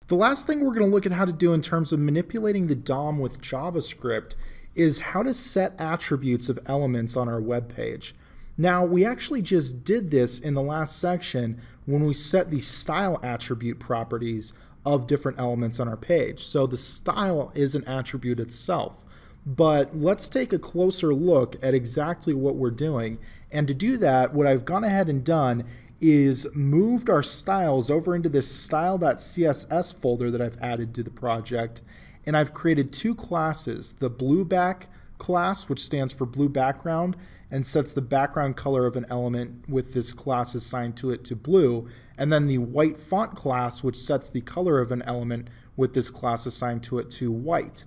The last thing we're going to look at how to do in terms of manipulating the DOM with JavaScript is how to set attributes of elements on our web page. Now, we actually just did this in the last section when we set the style attribute properties of different elements on our page. So the style is an attribute itself. But let's take a closer look at exactly what we're doing. And to do that, what I've gone ahead and done is moved our styles over into this style.css folder that I've added to the project. And I've created two classes, the blueback class, which stands for blue background and sets the background color of an element with this class assigned to it to blue, and then the white font class, which sets the color of an element with this class assigned to it to white.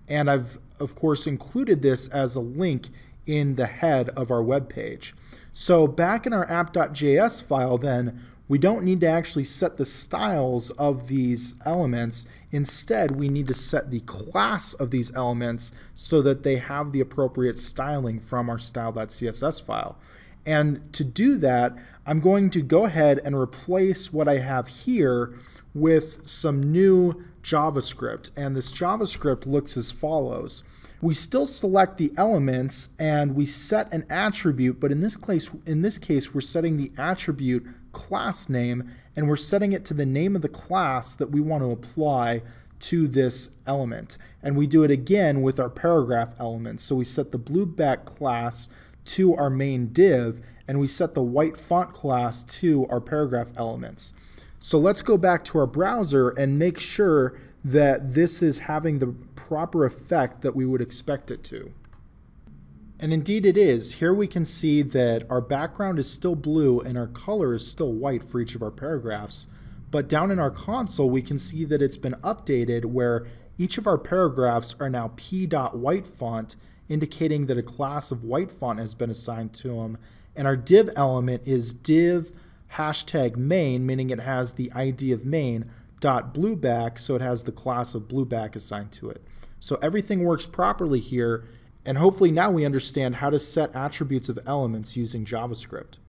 And I've, of course, included this as a link in the head of our web page. So back in our app.js file then, we don't need to actually set the styles of these elements. Instead, we need to set the class of these elements so that they have the appropriate styling from our style.css file. And to do that, I'm going to go ahead and replace what I have here with some new JavaScript. And this JavaScript looks as follows. We still select the elements and we set an attribute, but in this case we're setting the attribute class name and we're setting it to the name of the class that we want to apply to this element. And we do it again with our paragraph elements. So we set the blueback class to our main div and we set the white font class to our paragraph elements. So let's go back to our browser and make sure that this is having the proper effect that we would expect it to. And indeed it is. Here we can see that our background is still blue and our color is still white for each of our paragraphs. But down in our console we can see that it's been updated where each of our paragraphs are now p.white font, indicating that a class of white font has been assigned to them. And our div element is div #main, meaning it has the ID of main, .blueback, so it has the class of blueback assigned to it. So everything works properly here, and hopefully now we understand how to set attributes of elements using JavaScript.